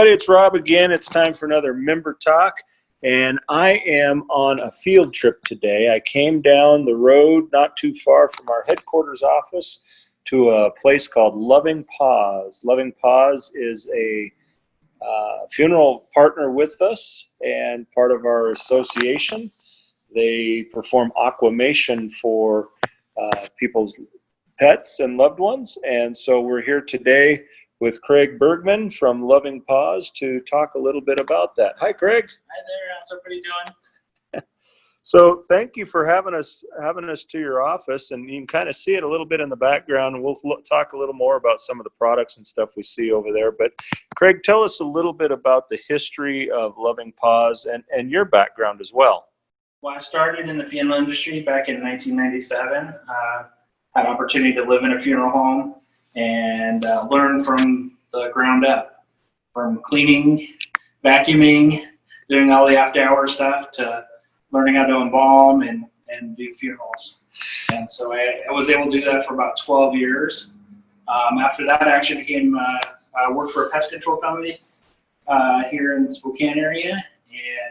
everybody, it's Rob again. It's time for another member talk, and I am on a field trip today. I came down the road not too far from our headquarters office to a place called Loving Paws. Loving Paws is a funeral partner with us and part of our association. They perform aquamation for people's pets and loved ones, and so we're here today with Craig Bergman from Loving Paws to talk a little bit about that. Hi, Craig. Hi there. How's everybody doing? So thank you for having us to your office, and you can kind of see it a little bit in the background, and we'll talk a little more about some of the products and stuff we see over there. But Craig, tell us a little bit about the history of Loving Paws and your background as well. Well, I started in the funeral industry back in 1997. Had an opportunity to live in a funeral home and learn from the ground up, from cleaning, vacuuming, doing all the after-hour stuff, to learning how to embalm and do funerals. And so I was able to do that for about 12 years. After that, I actually I worked for a pest control company here in the Spokane area,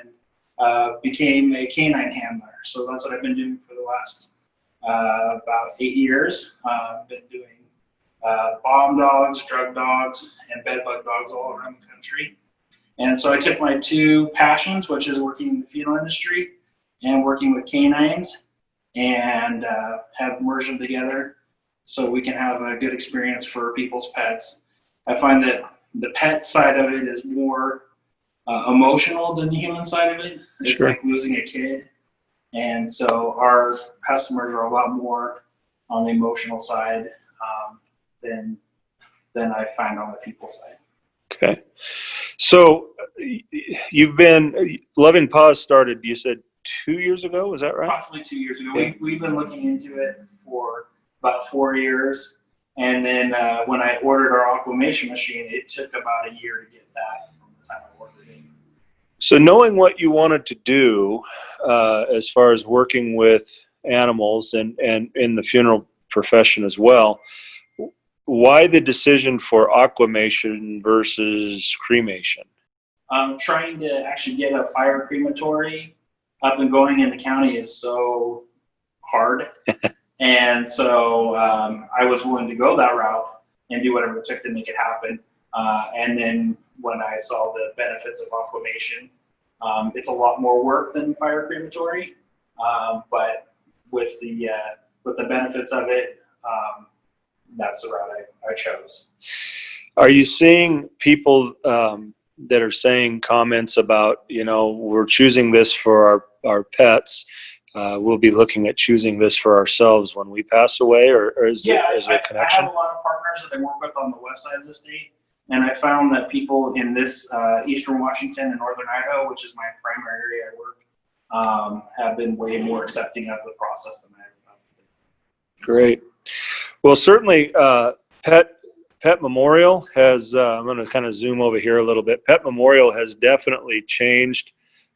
and became a canine handler. So that's what I've been doing for the last about 8 years. I've been doing bomb dogs, drug dogs, and bedbug dogs all around the country. And so I took my two passions, which is working in the funeral industry and working with canines, and have merged them together so we can have a good experience for people's pets. I find that the pet side of it is more emotional than the human side of it. It's Sure. like losing a kid. And so our customers are a lot more on the emotional side than I find on the people side. Okay. So Loving Paws started, you said 2 years ago, is that right? Approximately 2 years ago. Yeah. We've been looking into it for about 4 years. And then when I ordered our aquamation machine, it took about a year to get that from the time I ordered it. So knowing what you wanted to do as far as working with animals and in the funeral profession as well, why the decision for aquamation versus cremation? Trying to actually get a fire crematory up and going in the county is so hard. And so I was willing to go that route and do whatever it took to make it happen. And then when I saw the benefits of aquamation, it's a lot more work than fire crematory, but with the benefits of it, that's the route I chose. Are you seeing people that are saying comments about, we're choosing this for our pets, we'll be looking at choosing this for ourselves when we pass away, or is there a connection? I have a lot of partners that I work with on the west side of the state, and I found that people in this eastern Washington and northern Idaho, which is my primary area I work, have been way more accepting of the process than I have been. Great. Well, certainly Pet Memorial has, I'm going to kind of zoom over here a little bit. Pet Memorial has definitely changed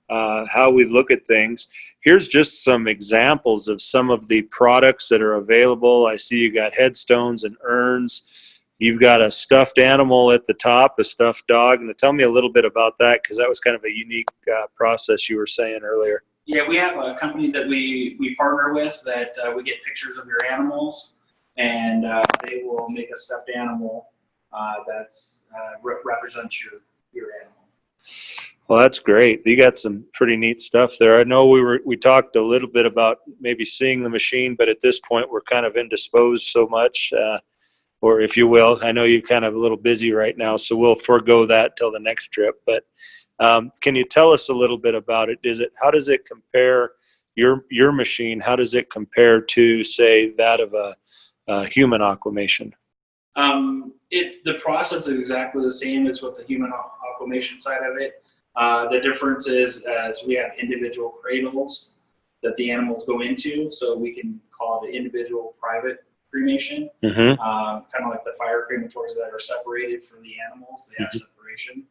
how we look at things. Here's just some examples of some of the products that are available. I see you got headstones and urns. You've got a stuffed animal at the top, a stuffed dog. And tell me a little bit about that, because that was kind of a unique process you were saying earlier. Yeah, we have a company that we partner with that we get pictures of your animals, and they will make a stuffed animal that's represents your animal. Well, that's great. You got some pretty neat stuff there. I know we talked a little bit about maybe seeing the machine, but at this point we're kind of indisposed so much, or if you will, I know you're kind of a little busy right now, so we'll forego that till the next trip. But can you tell us a little bit about it? How does it compare, your machine? How does it compare to, say, that of a human aquamation? The process is exactly the same as with the human aquamation side of it. The difference is as we have individual cradles that the animals go into, so we can call it individual private cremation, Mm-hmm. kind of like the fire crematories that are separated from the animals. They have separation.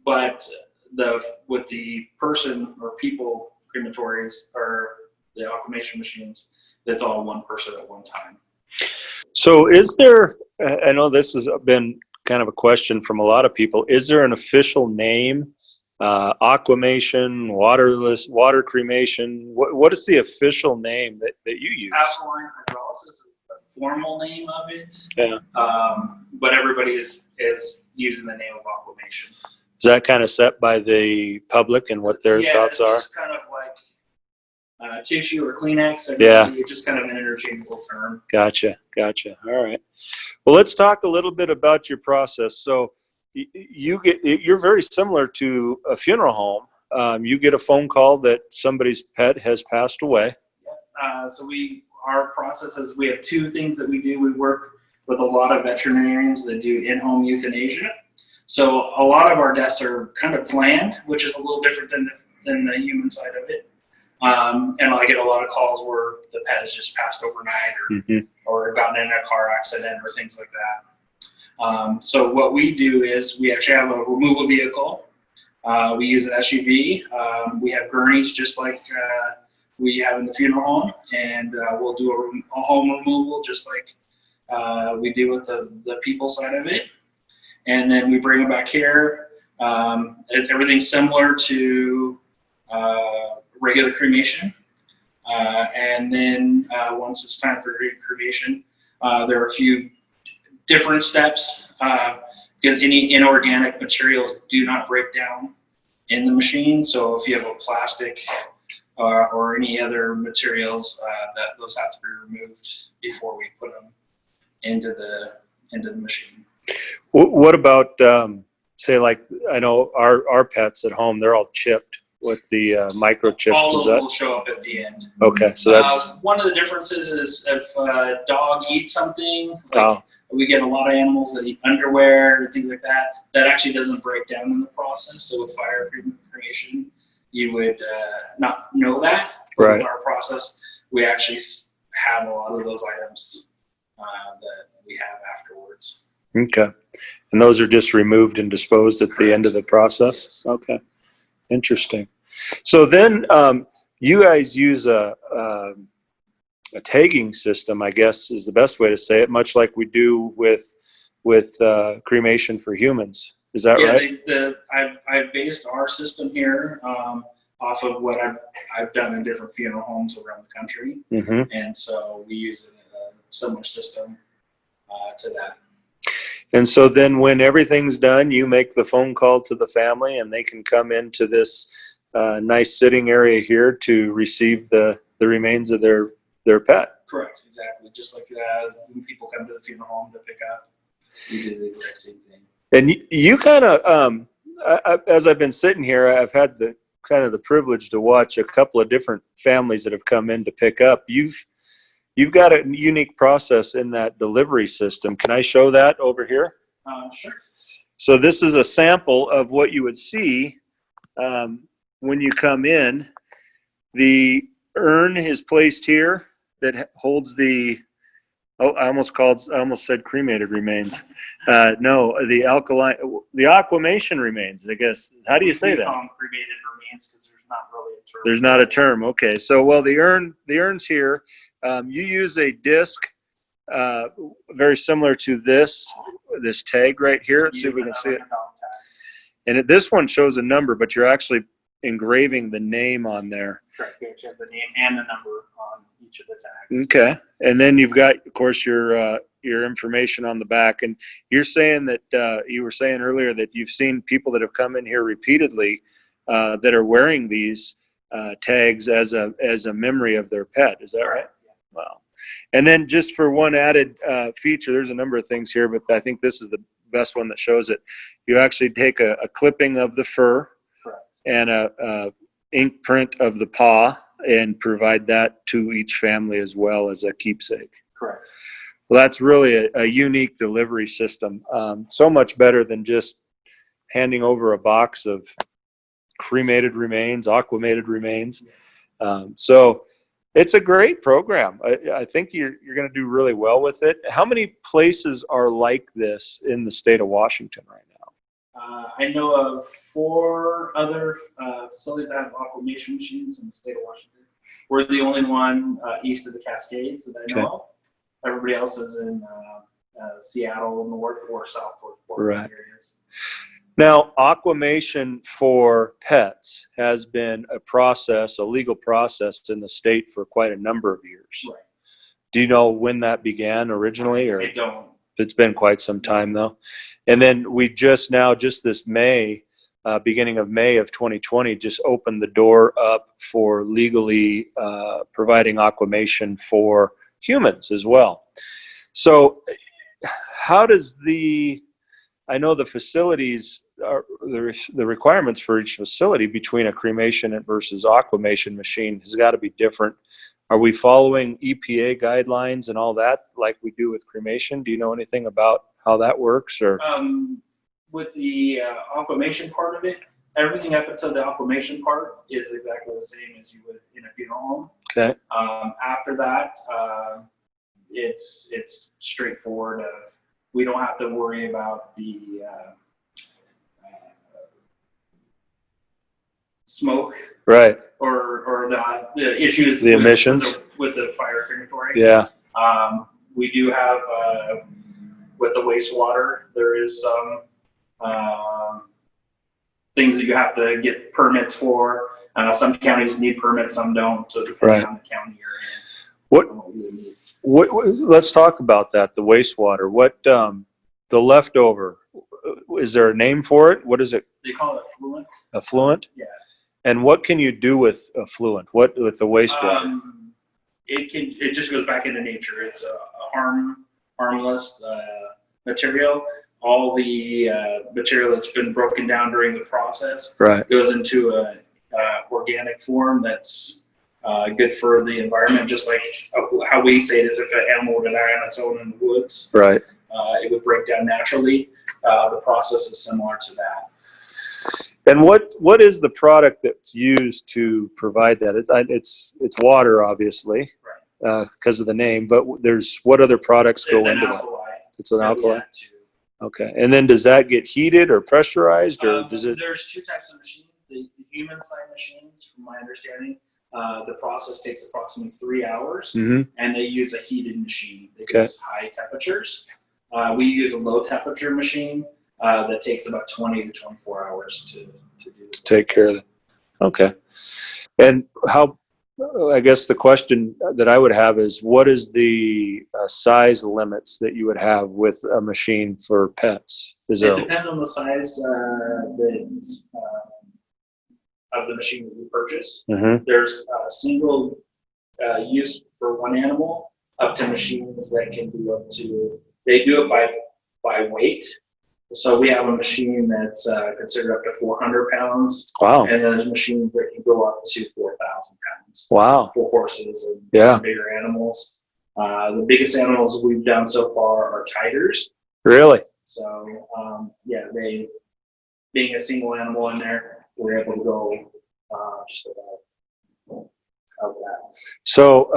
But with the person or people crematories or the aquamation machines, that's all one person at one time. So is there, I know this has been kind of a question from a lot of people. Is there an official name? Aquamation, waterless, water cremation. What is the official name that you use? Alkaline hydrolysis is the formal name of it. Yeah. But everybody is using the name of aquamation. Is that kind of set by the public and what their thoughts are? It's kind of like tissue or Kleenex. It's just kind of an interchangeable term. Gotcha. All right. Well, let's talk a little bit about your process. So you're very similar to a funeral home. You get a phone call that somebody's pet has passed away. So our process is we have two things that we do. We work with a lot of veterinarians that do in-home euthanasia. So a lot of our deaths are kind of planned, which is a little different than the human side of it. And I get a lot of calls where the pet has just passed overnight or gotten in a car accident or things like that. So what we do is we actually have a removal vehicle. We use an SUV. We have gurneys just like we have in the funeral home, and we'll do a home removal just like we do with the people side of it. And then we bring them back here. Everything's similar to regular cremation. And then once it's time for cremation, there are a few different steps because any inorganic materials do not break down in the machine. So if you have a plastic or any other materials, those have to be removed before we put them into the machine. What about say, like, I know our pets at home, they're all chipped with the microchips. All of them will show up at the end. Okay, so that's one of the differences is if a dog eats something, we get a lot of animals that eat underwear and things like that. That actually doesn't break down in the process. So with fire cremation, you would not know that. But right. With our process, we actually have a lot of those items that we have afterwards. Okay, and those are just removed and disposed at the end of the process. Yes. Okay, interesting. So then you guys use a tagging system, I guess is the best way to say it, much like we do with cremation for humans. Is that right? I've based our system here off of what I've done in different funeral homes around the country, and so we use a similar system to that. And so then when everything's done, you make the phone call to the family and they can come into this nice sitting area here to receive the remains of their pet. Correct, exactly. Just like when people come to the funeral home to pick up, we do the exact same thing. And you kind of, as I've been sitting here, I've had the privilege to watch a couple of different families that have come in to pick up. You've got a unique process in that delivery system. Can I show that over here? Sure. So this is a sample of what you would see when you come in. The urn is placed here that holds the, I almost said cremated remains. No, the aquamation remains, I guess. How do you say that? We call them cremated remains because there's not really a term. There's not a term. Okay. So, well, the urn's here. You use a disc very similar to this tag right here. Let's see if we can see it. And this one shows a number, but you're actually engraving the name on there. Correct. You have the name and the number on each of the tags. Okay. And then you've got, of course, your information on the back. And you're saying that you were saying earlier that you've seen people that have come in here repeatedly that are wearing these tags as a memory of their pet. Is that right? Wow. And then just for one added feature, there's a number of things here, but I think this is the best one that shows it. You actually take a clipping of the fur. Correct. And a ink print of the paw and provide that to each family as well as a keepsake. Correct. Well, that's really a unique delivery system. So much better than just handing over a box of cremated remains, aquamated remains. So it's a great program. I think you're going to do really well with it. How many places are like this in the state of Washington right now? I know of 4 other facilities that have aquamation machines in the state of Washington. We're the only one east of the Cascades that I know of. Everybody else is in Seattle, north or south towards Right. Portland areas. Now, aquamation for pets has been a process, a legal process in the state for quite a number of years. Right. Do you know when that began originally, or I don't. it's been quite some time though? And then we just this May, beginning of May of 2020, just opened the door up for legally providing aquamation for humans as well. So how does I know the facilities are the requirements for each facility between a cremation versus aquamation machine has got to be different. Are we following EPA guidelines and all that like we do with cremation? Do you know anything about how that works? Or with the aquamation part of it, everything up until the aquamation part is exactly the same as you would in a funeral home. Okay. After that, it's straightforward. We don't have to worry about the smoke, right, or the issues, the emissions with the fire crematory. Yeah. We do have with the wastewater, there is some things that you have to get permits for. Some counties need permits, some don't. So depending on the county you're in. What let's talk about that, the wastewater. What the leftover, is there a name for it? What is it? They call it effluent. Effluent? Yeah. And what can you do with effluent? What with the wastewater? It just goes back into nature. It's a harmless material. All the material that's been broken down during the process goes into a organic form that's good for the environment, just like how we say it is if an animal were to die on its own in the woods, it would break down naturally. The process is similar to that. And what is the product that's used to provide that? It's water, obviously, because of the name. But what other products go into that? It's an alkali. Okay. And then does that get heated or pressurized, or does it? There's two types of machines. The human side machines, from my understanding, the process takes approximately 3 hours, and they use a heated machine. They use high temperatures. We use a low temperature machine that takes about 20 to 24 hours to take care of it. Okay. And how? I guess the question that I would have is, what is the size limits that you would have with a machine for pets? It depends on the size of the machine that you purchase. There's single use for one animal, up to machines that can do up to, they do it by weight. So we have a machine that's considered up to 400 pounds. Wow. And there's machines that can go up to 4,000 pounds. Wow. For horses and bigger animals. The biggest animals we've done so far are tigers. Really? So, they, being a single animal in there, we're able to go just about that. So,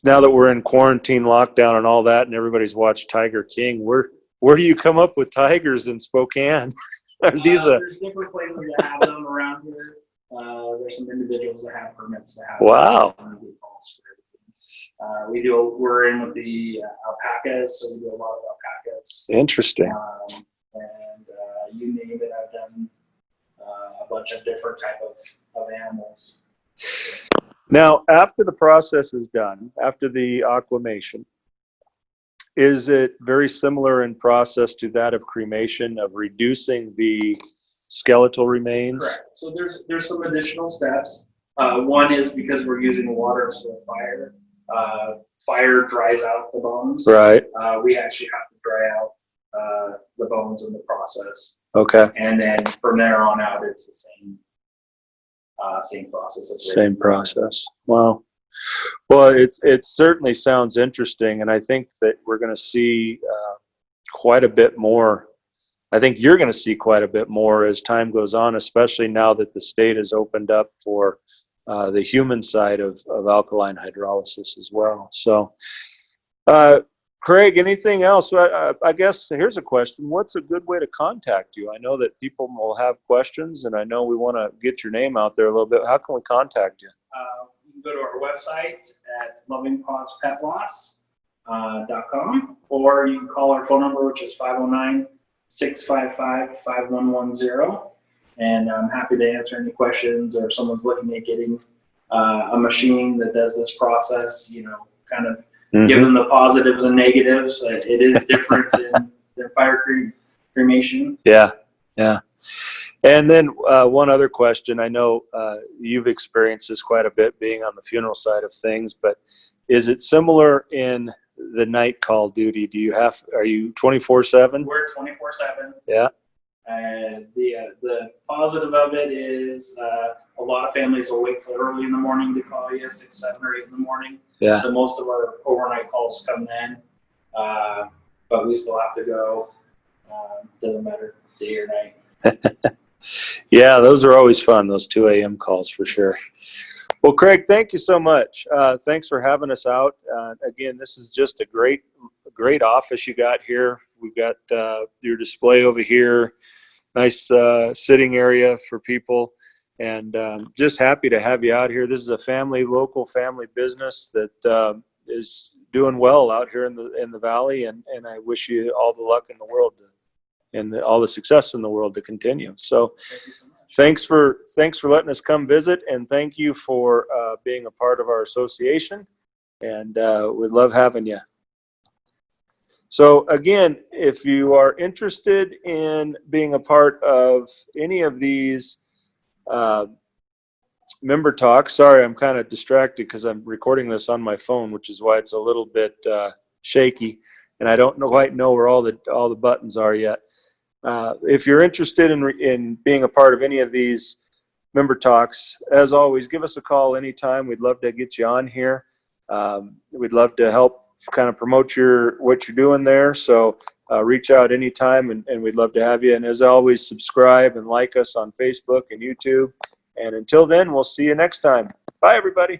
now that we're in quarantine lockdown and all that, and everybody's watched Tiger King, where do you come up with tigers in Spokane? Are these there's different places that have them around here. There's some individuals that have permits to have wow. them. We're in with the alpacas, so we do a lot of alpacas. Interesting. And you name it, I've done a bunch of different type of animals. Now, after the process is done, after the aquamation, is it very similar in process to that of cremation, of reducing the skeletal remains? Correct. So there's some additional steps. One is because we're using water instead of fire. Fire dries out the bones. Right. We actually have to dry out the bones in the process. Okay. And then from there on out, it's the same process. Same process. Wow. Well, it certainly sounds interesting, and I think that we're going to see quite a bit more. I think you're going to see quite a bit more as time goes on, especially now that the state has opened up for the human side of alkaline hydrolysis as well. So, Craig, anything else? I guess here's a question. What's a good way to contact you? I know that people will have questions, and I know we want to get your name out there a little bit. How can we contact you? You can go to our website at Loving Paws Pet Loss. or you can call our phone number, which is 509-655-5110. And I'm happy to answer any questions, or if someone's looking at getting a machine that does this process, kind of give them the positives and negatives. It is different than fire cremation. Yeah, yeah. And then one other question. I know you've experienced this quite a bit being on the funeral side of things, but is it similar in the night call duty? Are you 24/7? We're 24/7. Yeah. And the positive of it is a lot of families will wait till early in the morning to call you, 6, 7, or 8 in the morning. Yeah. So most of our overnight calls come in, but we still have to go. Doesn't matter day or night. Yeah, those are always fun, those 2 a.m. calls for sure. Well, Craig, thank you so much. Thanks for having us out. Again, this is just a great office you got here. We've got your display over here, nice sitting area for people, and just happy to have you out here. This is a local family business that is doing well out here in the valley, and I wish you all the luck in the world and all the success in the world to continue. So Thank you so much. thanks for letting us come visit, and thank you for being a part of our association, and we'd love having you. So again, if you are interested in being a part of any of these member talks, sorry, I'm kind of distracted because I'm recording this on my phone, which is why it's a little bit shaky, and I don't quite know where all the buttons are yet. If you're interested in being a part of any of these member talks, as always, give us a call anytime. We'd love to get you on here. We'd love to help kind of promote what you're doing there. So reach out anytime, and we'd love to have you. And as always, subscribe and like us on Facebook and YouTube. And until then, we'll see you next time. Bye, everybody.